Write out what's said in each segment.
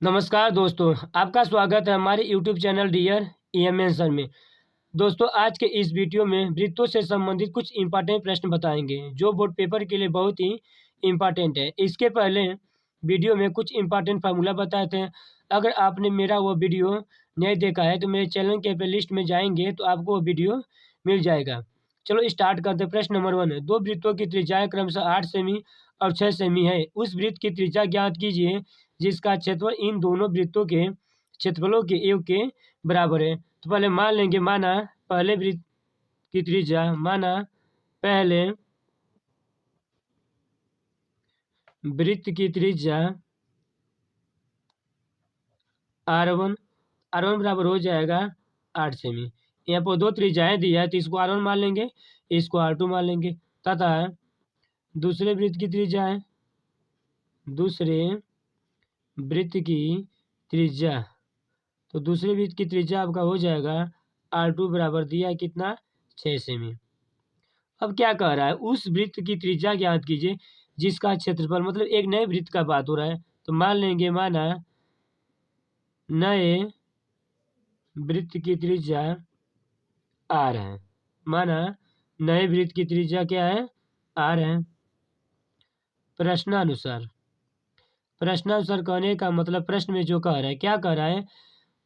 नमस्कार दोस्तों, आपका स्वागत है हमारे यूट्यूब चैनल डियर ईएमएन सर में। दोस्तों, आज के इस वीडियो में वृत्तों से संबंधित कुछ इम्पोर्टेंट प्रश्न बताएंगे जो बोर्ड पेपर के लिए बहुत ही इम्पोर्टेंट है। इसके पहले वीडियो में कुछ इम्पोर्टेंट फार्मूला बताए थे। अगर आपने मेरा वो वीडियो नहीं देखा है तो मेरे चैनल के प्लेलिस्ट में जाएंगे तो आपको वो वीडियो मिल जाएगा। चलो स्टार्ट करते हैं। प्रश्न नंबर 1 है, दो वृत्तों की त्रिज्याएं क्रमशः 8 सेमी और 6 सेमी है। उस वृत्त की त्रिज्या ज्ञात कीजिए जिसका क्षेत्रफल इन दोनों वृत्तों के क्षेत्रफलों के योग के बराबर है। तो पहले मान लेंगे, माना पहले वृत्त की त्रिज्या, माना पहले वृत्त की त्रिज्या R1 बराबर हो जाएगा 8 सेमी। यहाँ पर दो त्रिज्याएं दी है तो इसको R1 मान लेंगे, इसको R2 मान लेंगे। तथा दूसरे वृत्त की त्रिज्या है, दूसरे वृत्त की त्रिज्या, तो दूसरे वृत्त की त्रिज्या आपका हो जाएगा R2 बराबर दिया कितना, 6 सेमी। अब क्या कह रहा है, उस वृत्त की त्रिज्या ज्ञात कीजिए जिसका क्षेत्रफल, मतलब एक नए वृत्त का बात हो रहा है। तो मान लेंगे, माना नए वृत्त की त्रिज्या R है, माना नए वृत्त की त्रिज्या क्या है, R है। प्रश्नानुसार कहने का मतलब प्रश्न में जो कह रहा है, क्या कह रहा है,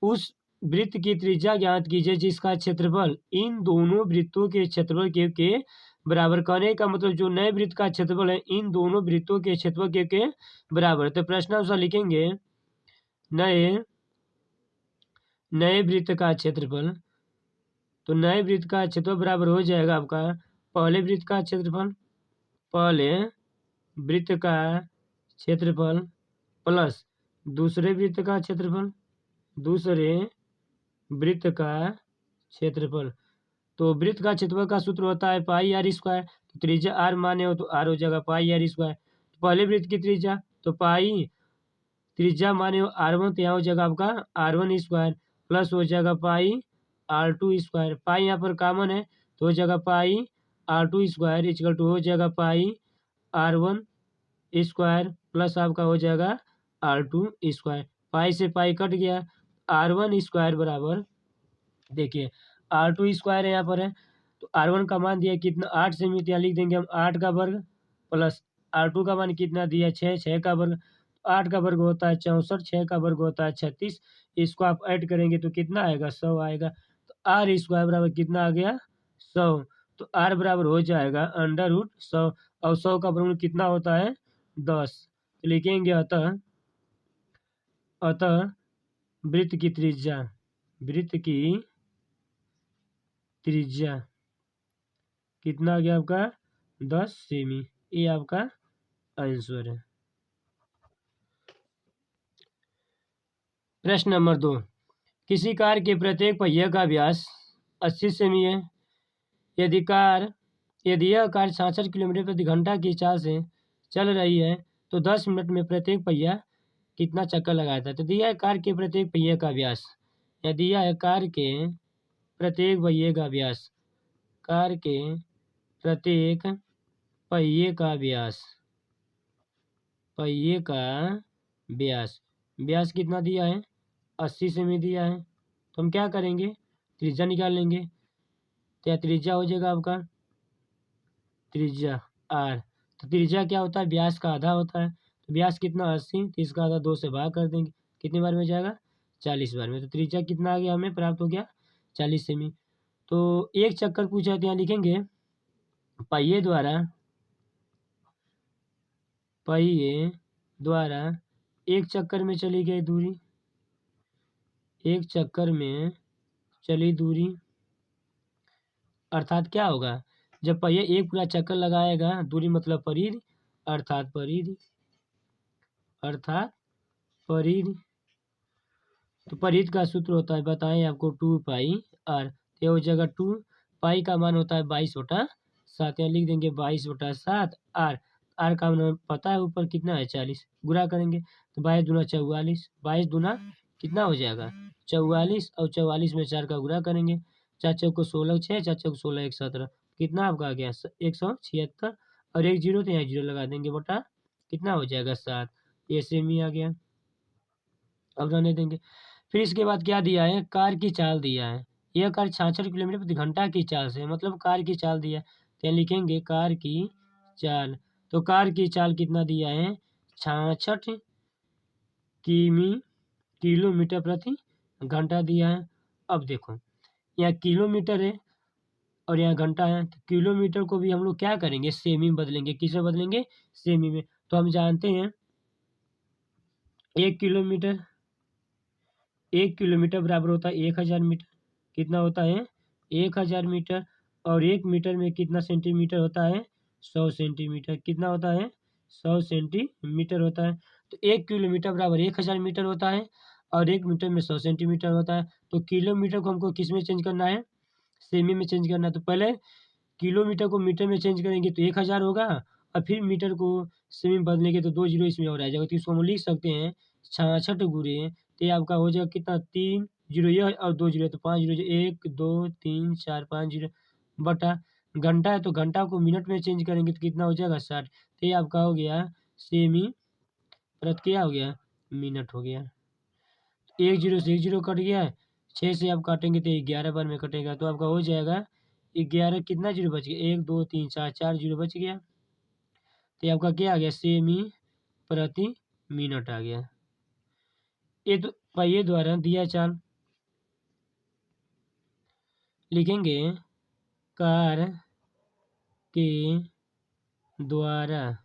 उस वृत्त की त्रिज्या ज्ञात कीजिए जिसका क्षेत्रफल इन दोनों वृत्तों के क्षेत्रफल के बराबर। कहने का मतलब जो नए वृत्त का क्षेत्रफल है इन दोनों वृत्तों के क्षेत्रफल के बराबर। तो प्रश्नानुसार लिखेंगे नए वृत्त का क्षेत्रफल, तो नए वृत्त का क्षेत्रफल बराबर हो जाएगा आपका पहले वृत्त का क्षेत्रफल, पहले वृत्त का क्षेत्रफल प्लस दूसरे वृत्त का क्षेत्रफल, दूसरे वृत्त का क्षेत्रफल। तो वृत्त का क्षेत्रफल का सूत्र होता है पाई आर स्क्वायर। तो त्रिज्या आर माने हो तो आर हो जाएगा पाई आर स्क्वायर। तो पहले वृत्त की त्रिज्या, तो पाई त्रिज्या माने हो R1, तो यहाँ हो जाएगा आपका R1 स्क्वायर प्लस हो जाएगा पाई R2 स्क्वायर। पाई यहाँ पर कॉमन है तो हो जाएगा पाई R2 स्क्वायर इक्वल टू हो जाएगा पाई R1 स्क्वायर प्लस आपका हो जाएगा R2 स्क्वायर। पाई से पाई कट गया, R1 स्क्वायर बराबर, देखिए R2 स्क्वायर यहाँ पर है तो R1 का मान दिया कितना 8 सेमी, यहाँ लिख देंगे हम 8 का वर्ग प्लस R2 का मान कितना दिया 6 का वर्ग। 8 का वर्ग होता है 64, 6 का वर्ग होता है 36। इसको आप ऐड करेंगे तो कितना आएगा, 100 आएगा। तो R स्क्वायर बराबर कितना आ गया, 100। तो R बराबर हो जाएगा √100 और 100 का वर्गमूल कितना होता है, 10। तो लिखेंगे अतः वृत्त की त्रिज्या कितना आ गया आपका, 10 सेमी। ये आपका आंसर है। प्रश्न नंबर 2, किसी कार के प्रत्येक पहिए का व्यास 80 सेमी है। यदि यह कार 66 किलोमीटर प्रति घंटा की चाल से चल रही है तो 10 मिनट में प्रत्येक पहिया कितना चक्कर लगाता है। तो दिया है कार के प्रत्येक पहिए का व्यास, या दिया है कार के प्रत्येक पहिए का व्यास, कार के प्रत्येक पहिए का व्यास कितना दिया है, 80 सेमी दिया है। तो हम क्या करेंगे, त्रिज्या निकाल लेंगे। तो यह त्रिज्या हो जाएगा आपका त्रिज्या R। तो त्रिज्या क्या होता है, व्यास का आधा होता है। तो व्यास कितना 80, तो इसका आधा 2 से भाग कर देंगे, कितनी बार में जाएगा, 40 बार में। तो त्रिज्या कितना आ गया, हमें प्राप्त हो गया 40 सेमी। तो एक चक्कर पूछा है तो यहाँ लिखेंगे पहिए द्वारा एक चक्कर में चली गई दूरी, एक चक्कर में चली दूरी, अर्थात क्या होगा, जब पहिया एक पूरा चक्कर लगाएगा, दूरी मतलब परिधि, अर्थात परिधि। तो परिधि का सूत्र होता है, बताएं आपको, 2 पाई R। ये हो जाएगा 2 पाई का मान होता है 22/7, यहाँ लिख देंगे 22/7 R। R का मान पता है ऊपर कितना है, 40। गुणा करेंगे तो 22 दूना 44, 22 दूना कितना हो जाएगा 44, और 44 में 4 का गुणा करेंगे, 4 चौक को 16, 6 4 चौक 16 1 17, कितना आपका आ गया 176, और एक जीरो तो यहाँ जीरो लगा देंगे, बटा कितना हो जाएगा 7। ये सेमी आ गया। अब रहने देंगे। फिर इसके बाद क्या दिया है, कार की चाल दिया है। यह कार 66 किलोमीटर प्रति घंटा की चाल से, मतलब कार की चाल दिया है, तो यहाँ लिखेंगे कार की चाल। तो कार की चाल कितना दिया है, 66 किलोमीटर प्रति घंटा दिया है। अब देखो यहाँ किलोमीटर है और यहाँ घंटा है, तो किलोमीटर को भी हम लोग क्या करेंगे, सेमी में बदलेंगे। किस में बदलेंगे, सेमी में। तो हम जानते हैं 1 किलोमीटर, 1 किलोमीटर बराबर होता है 1000 मीटर। कितना होता है, 1000 मीटर। और 1 मीटर में कितना सेंटीमीटर होता है, 100 सेंटीमीटर। कितना होता है, 100 सेंटीमीटर होता है। तो 1 किलोमीटर बराबर 1000 मीटर होता है और 1 मीटर में 100 सेंटीमीटर होता है। तो किलोमीटर को हमको किस में चेंज करना है, सेमी में चेंज करना है। तो पहले किलोमीटर को मीटर में चेंज करेंगे तो 1000 होगा, और फिर मीटर को सेमी में बदलेंगे तो 2 जीरो इसमें और आ जाएगा। तो इसको हम लिख सकते हैं 66 गुणे, तो ये आपका हो जाएगा कितना, 3 जीरो यह और 2 जीरो, तो 5 जीरो, 1 2 3 4 5 जीरो बटा घंटा है, तो घंटा को मिनट में चेंज करेंगे तो कितना हो जाएगा, 60। तो ये आपका हो गया सेमी प्रति क्या हो गया, मिनट हो गया। 1 जीरो से 1 जीरो कट गया, 6 से आप काटेंगे तो 11 बार में कटेगा, तो आपका हो जाएगा 11, कितना जीरो बच गया, 1 2 3 4, 4 जीरो बच गया। तो ये आपका क्या आ गया, सेमी प्रति मिनट आ गया। ये तो पहिए द्वारा दिया चाल, लिखेंगे कार के द्वारा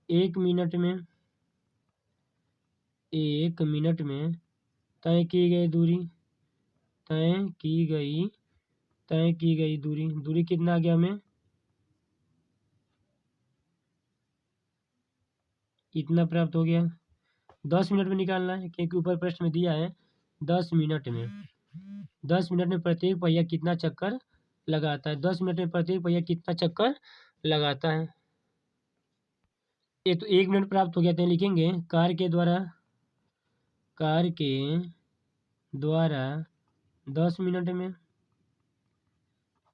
1 मिनट में, 1 मिनट में तय की गई दूरी, तय की गई दूरी, दूरी कितना आ गया हमें, इतना प्राप्त हो गया। 10 मिनट में निकालना है, क्योंकि ऊपर प्रश्न में दिया है 10 मिनट में। 10 मिनट में प्रत्येक पहिया कितना चक्कर लगाता है, 10 मिनट में प्रत्येक पहिया कितना चक्कर लगाता है। ये तो 1 मिनट प्राप्त हो गया, तो लिखेंगे कार के द्वारा 10 मिनट में,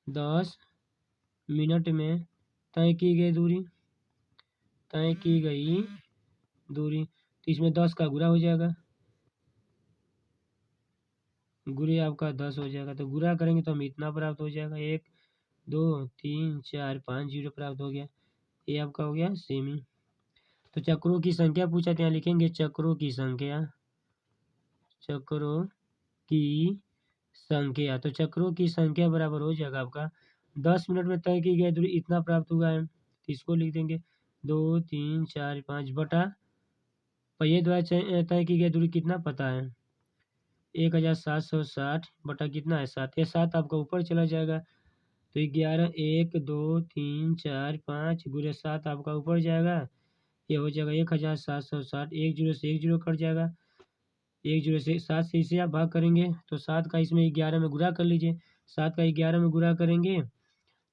10 मिनट में तय की गई दूरी, तय की गई दूरी। तो इसमें 10 का गुणा हो जाएगा, गुणे आपका 10 हो जाएगा। तो गुणा करेंगे तो हमें इतना प्राप्त हो जाएगा, 1 2 3 4 5 जीरो प्राप्त हो गया। ये आपका हो गया सेमी। तो चक्रों की संख्या पूछा, यहाँ लिखेंगे चक्रों की संख्या, चक्रों की संख्या। तो चक्रों की संख्या बराबर हो जाएगा आपका 10 मिनट में तय की गई दूरी इतना प्राप्त हुआ है, तो इसको लिख देंगे 2 3 4 5 बटा पहिए द्वारा तय की गई दूरी कितना पता है, 1760 बटा कितना है 7। ये 7 आपका ऊपर चला जाएगा, तो 11 1 2 3 4 5 गुणे 7 आपका ऊपर जाएगा, ये हो जाएगा 1760। 1 जीरो से 1 जीरो कट जाएगा, 1 जीरो से 7 से इसे आप भाग करेंगे तो 7 का इसमें 11 में गुणा कर लीजिए। 7 का 11 में गुणा करेंगे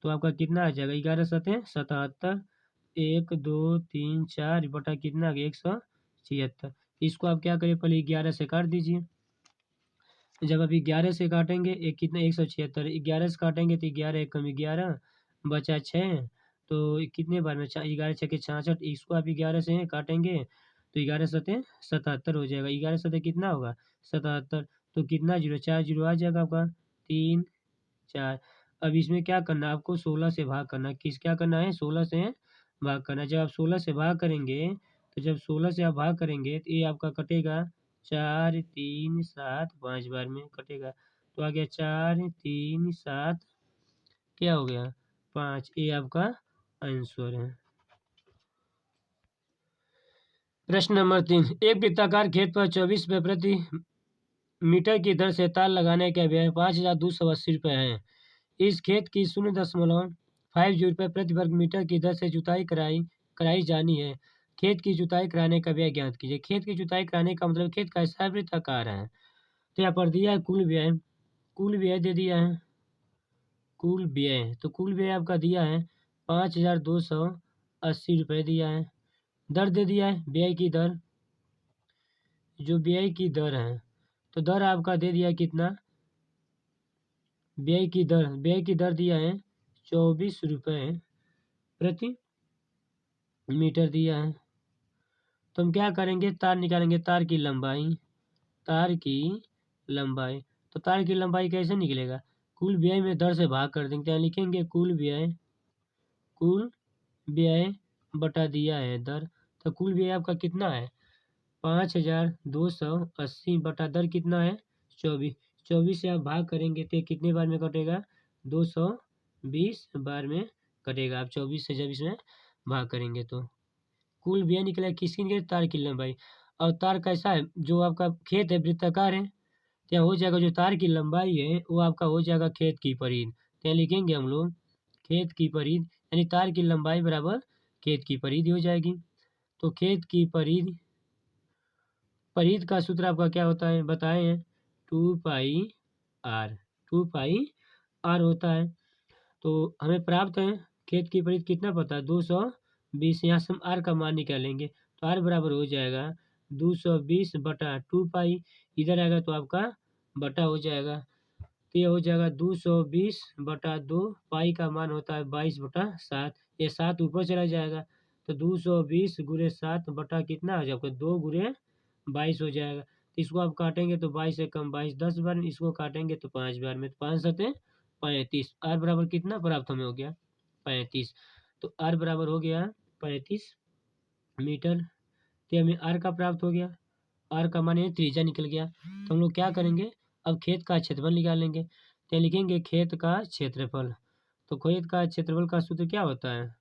तो आपका कितना आ जाएगा, 11 सतह 77। 1 2 3 4 बटा कितना आ गया, 176। इसको आप क्या करें, पहले 11 से काट दीजिए। जब आप 11 से काटेंगे, एक कितना 176, 11 से काटेंगे तो 11 एक कम 11 बचा 6, तो कितने बार में 11 छः के 66, इसको आप 11 से काटेंगे तो 11 सतह 77 हो जाएगा। 11 सतह कितना होगा, 77। तो कितना जीरो, 4 जीरो आ जाएगा आपका, 3 4। अब इसमें क्या करना है आपको, 16 से भाग करना, किस क्या करना है, 16 से भाग करना। जब आप 16 से भाग करेंगे, तो जब 16 से आप भाग करेंगे तो ये आपका कटेगा 4 3 7 5 बार में कटेगा, तो आ गया 4 3 7 क्या हो गया 5। ये आपका आंसर है। प्रश्न नंबर 3, एक वृत्ताकार खेत पर 24 रुपये प्रति मीटर की दर से तार लगाने का व्यय 5280 रुपये है। इस खेत की 0.50 रुपये प्रति वर्ग मीटर की दर से जुताई कराई जानी है। खेत की जुताई कराने का व्यय ज्ञात कीजिए। खेत की जुताई कराने का मतलब खेत का ऐसा वृत्ताकार है, तो यहाँ पर दिया है कुल व्यय, कुल व्यय दे दिया है, कुल व्यय। तो कुल व्यय आपका दिया है 5280 रुपये दिया है। दर दे दिया है, व्यय की दर, जो व्यय की दर है, तो दर आपका दे दिया कितना, व्यय की दर दिया है 24 रुपये प्रति मीटर दिया है। तो हम क्या करेंगे, तार निकालेंगे, तार की लंबाई तार की लंबाई। तो तार की लंबाई कैसे निकलेगा? कुल व्यय में दर से भाग कर देंगे। क्या लिखेंगे? कुल व्यय बटा दिया है दर। तो कुल व्यय आपका कितना है? 5280 बटा दर कितना है? 24। 24 से आप भाग करेंगे तो कितने बार में कटेगा? 220 बार में कटेगा। आप 24 से जब इसमें भाग करेंगे तो कुल व्यय निकला किसकी निकले? तार की लंबाई। और तार कैसा है? जो आपका खेत है वृत्ताकार है, क्या हो जाएगा? जो तार की लंबाई है वो आपका हो जाएगा खेत की परिध। क्या लिखेंगे हम लोग? खेत की परिध, यानी तार की लंबाई बराबर खेत की परिध हो जाएगी। तो खेत की परिध का सूत्र आपका क्या होता है बताए हैं? 2 पाई आर। 2 पाई आर होता है। तो हमें प्राप्त है खेत की परिध कितना पता है? 220। यहाँ से हम आर का मान निकालेंगे तो आर बराबर हो जाएगा 220 बटा 2 पाई। इधर आएगा तो आपका बटा हो जाएगा। तो ये हो जाएगा 220 बटा 2, पाई का मान होता है 22/7। ये 7 ऊपर चला जाएगा तो 220 गुणे 7 बटा कितना आ जाएगा? 2 गुणे 22 हो जाएगा। तो इसको आप काटेंगे तो 22 से कम 22 10 बार, इसको काटेंगे तो 5 बार में, तो 5 सते 35। आर बराबर कितना प्राप्त हमें हो गया? 35। तो आर बराबर हो गया 35 मीटर। तो हमें आर का प्राप्त हो गया। आर का मान त्रिज्या निकल गया। तो हम लोग क्या करेंगे? अब खेत का क्षेत्रफल निकालेंगे। तो लिखेंगे खेत का क्षेत्रफल। तो खेत का क्षेत्रफल का सूत्र क्या होता है?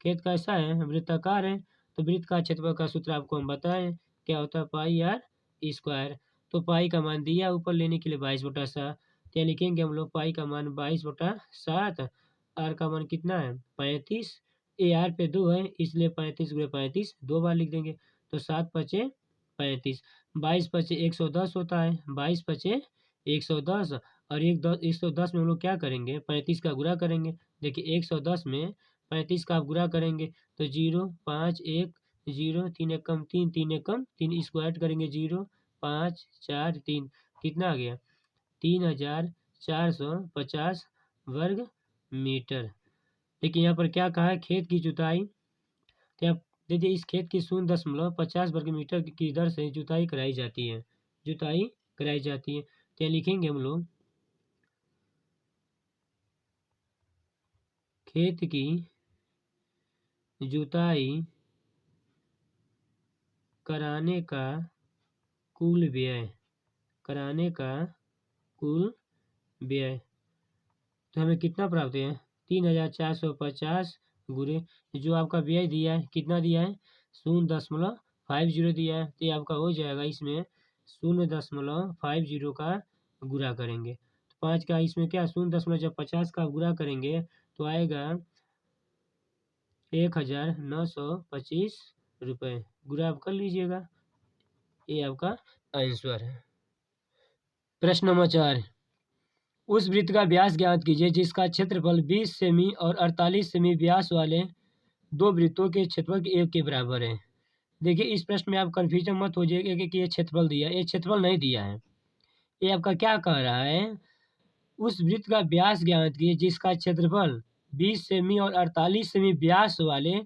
खेत कैसा है? वृत्ताकार है। तो वृत्त का क्षेत्रफल का सूत्र आपको हम बताएं क्या होता है? पाई आर स्क्वायर। तो पाई का मान दिया ऊपर लेने के लिए 22/7। क्या लिखेंगे हम लोग? पाई का मान 22/7। आर का मान कितना है? 35। ए आर पे 2 है इसलिए 35 गुणे 35 2 बार लिख देंगे। तो 7 पचे 35, 22 पचे 110 होता है। 22 पचे 110 और 110 में हम लोग क्या करेंगे? 35 का गुणा करेंगे। देखिए 110 में 35 का आप गुणा करेंगे तो 0 5 1 0 3 1 कम 3 3 1 कम 3, इसको ऐड करेंगे 0 5 4 3, कितना आ गया? 3450 वर्ग मीटर। देखिए यहाँ पर क्या कहा है? खेत की जुताई। तो आप देखिए इस खेत की 0.50 वर्ग मीटर की दर से जुताई कराई जाती है। जुताई कराई जाती है। तो यहाँ लिखेंगे हम लोग खेत की जुताई कराने का कुल व्यय। कराने का कुल व्यय तो हमें कितना प्राप्त है? 3450 गुणे जो आपका व्यय दिया है कितना दिया है? 0.50 दिया है। तो ये आपका हो जाएगा इसमें 0.50 का गुणा करेंगे तो 5 का इसमें क्या 0.50 का गुणा करेंगे तो आएगा 1925 रुपये। गुणा आप कर लीजिएगा। ये आपका आंसर है। प्रश्न नंबर 4, उस वृत्त का व्यास ज्ञात कीजिए जिसका क्षेत्रफल 20 सेमी और 48 सेमी व्यास वाले दो वृत्तों के क्षेत्रफल एक के बराबर है। देखिए इस प्रश्न में आप कंफ्यूजन मत हो जाइएगा कि ये क्षेत्रफल दिया है। ये क्षेत्रफल नहीं दिया है। ये आपका क्या कह रहा है? उस वृत्त का व्यास ज्ञात कीजिए जिसका क्षेत्रफल 20 सेमी और 48 सेमी व्यास वाले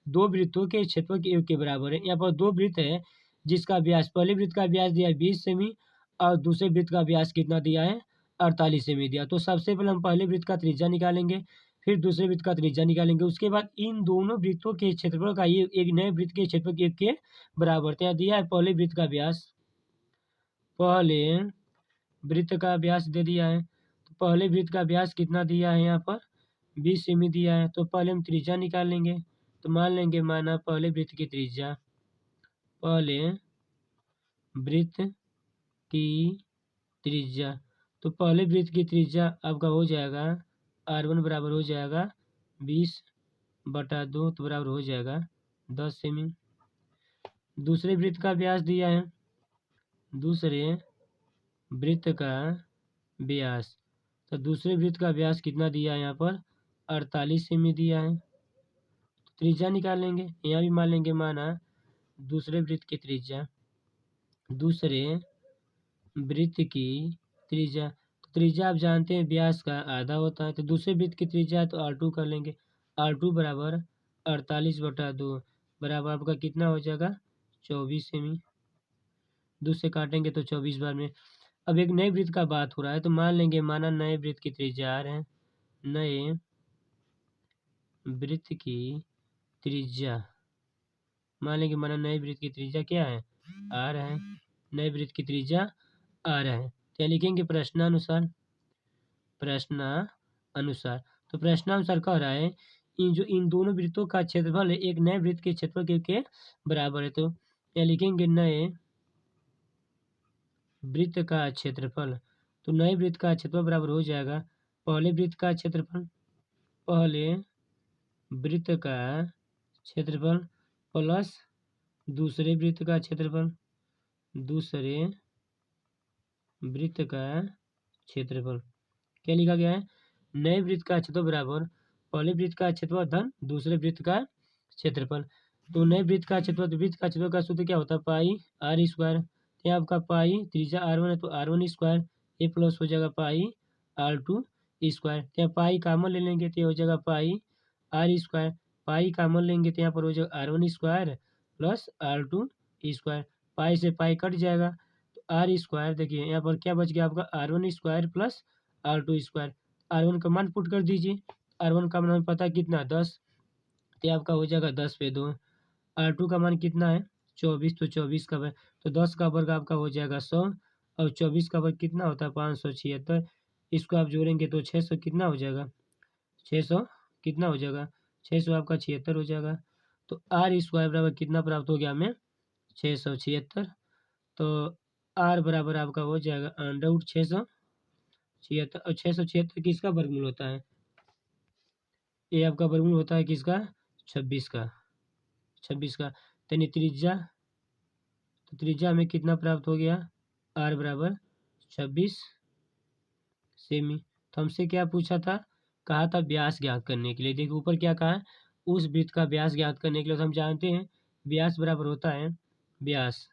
दो वृत्तों के क्षेत्रफल के योग के बराबर है। यहाँ पर दो वृत्त है जिसका व्यास, पहले वृत्त का व्यास दिया है 20 सेमी और दूसरे वृत्त का व्यास कितना दिया है? 48 सेमी दिया। तो सबसे पहले हम पहले वृत्त का त्रिज्या निकालेंगे, फिर दूसरे वृत्त का त्रिज्या निकालेंगे। उसके बाद इन दोनों वृत्तों के क्षेत्रफल का ये एक नए वृत्त के क्षेत्रफल के योग के बराबर। तो यहाँ दिया है पहले वृत्त का व्यास, पहले वृत्त का व्यास दे दिया है। तो पहले वृत्त का व्यास कितना दिया है? यहाँ पर 20 सेमी दिया है। तो पहले हम त्रिज्या निकाल लेंगे। तो मान लेंगे माना पहले वृत्त की त्रिज्या, पहले वृत्त की त्रिज्या। तो पहले वृत्त की त्रिज्या आपका हो जाएगा R1 बराबर हो जाएगा 20/2 तो बराबर हो जाएगा 10 सेमी। दूसरे वृत्त का व्यास दिया है, दूसरे वृत्त का व्यास। तो दूसरे वृत्त का व्यास कितना दिया है? यहाँ पर 48 सेमी दिया है। तो त्रिज्या निकालेंगे। यहाँ भी मान लेंगे माना दूसरे वृत्त की त्रिज्या, दूसरे वृत्त की त्रिज्या। तो त्रिज्या आप जानते हैं व्यास का आधा होता है। तो दूसरे वृत्त की त्रिज्या तो R2 कर लेंगे। R2 बराबर 48/2 बराबर आपका कितना हो जाएगा? 24 सेमी। 2 से काटेंगे तो 24 बार में। अब एक नए वृत्त का बात हो रहा है, तो मान लेंगे माना नए वृत्त की त्रिज्या r है। नए वृत्त की त्रिज्या मान लेंगे माना नए वृत्त की त्रिज्या क्या है, r है। नए वृत्त की त्रिज्या r है। क्या लिखेंगे प्रश्नानुसार। तो प्रश्नानुसार कह रहा है इन दोनों वृत्तों का क्षेत्रफल एक नए वृत्त के क्षेत्रफल के बराबर है। तो क्या लिखेंगे नए वृत्त का क्षेत्रफल। तो नए वृत्त का क्षेत्रफल बराबर हो जाएगा पहले वृत्त का क्षेत्रफल प्लस दूसरे वृत्त का क्षेत्रफल क्या लिखा गया है, नए वृत्त का क्षेत्रफल बराबर पहले वृत्त का क्षेत्रफल धन दूसरे वृत्त का क्षेत्रफल। तो नए वृत्त का क्षेत्रफल का सूत्र क्या होता है, पाई r स्क्वायर। यहाँ आपका पाई त्रिज्या r1 है तो r1 स्क्वायर, ये प्लस हो जाएगा पाई r2 स्क्वायर। यहाँ पाई कामन ले लेंगे तो ये हो जाएगा पाई r स्क्वायर। पाई कामन लेंगे तो यहाँ पर हो जाएगा r1 square plus r2 square. पाई से पाई कट जाएगा तो r स्क्वायर, देखिए यहाँ पर क्या बच गया आपका r1 square plus r2 square. r1 का मान पुट कर दीजिए, r1 का मान हमें पता है कितना 10, तो आपका हो जाएगा 10 पे 2। r2 का मान कितना है 24, तो 24 का वर्ग, तो 10 का वर्ग आपका हो जाएगा 100 और 24 का वर्ग कितना होता है 576। इसको आप जोड़ेंगे तो 600 कितना हो जाएगा, 600 कितना हो जाएगा 600 आपका 76 हो जाएगा। तो r स्क्वायर बराबर कितना प्राप्त हो गया हमें 676। तो r बराबर आपका हो जाएगा अंडर 676, और 676 किसका वर्गमूल होता है, ये आपका वर्गमूल होता है किसका 26 का। यानी त्रिज्या हमें कितना प्राप्त हो गया r बराबर 26 सेमी। तो हमसे क्या पूछा था, कहा था व्यास ज्ञात करने के लिए। देखिए ऊपर क्या कहा है, उस वृत्त का व्यास ज्ञात करने के लिए। तो हम जानते हैं व्यास बराबर होता है व्यास,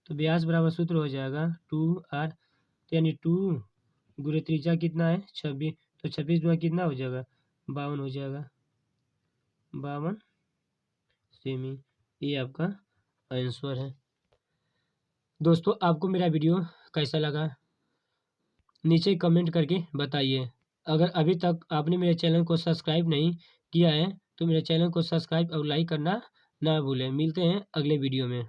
तो व्यास बराबर सूत्र हो जाएगा 2r, यानी 2 गुणे त्रिज्या कितना है 26, तो 26 गुणा कितना हो जाएगा 52 हो जाएगा, 52 सेमी। ये आपका आंसर है। दोस्तों आपको मेरा वीडियो कैसा लगा नीचे कमेंट करके बताइए। अगर अभी तक आपने मेरे चैनल को सब्सक्राइब नहीं किया है तो मेरे चैनल को सब्सक्राइब और लाइक करना ना भूलें। मिलते हैं अगले वीडियो में।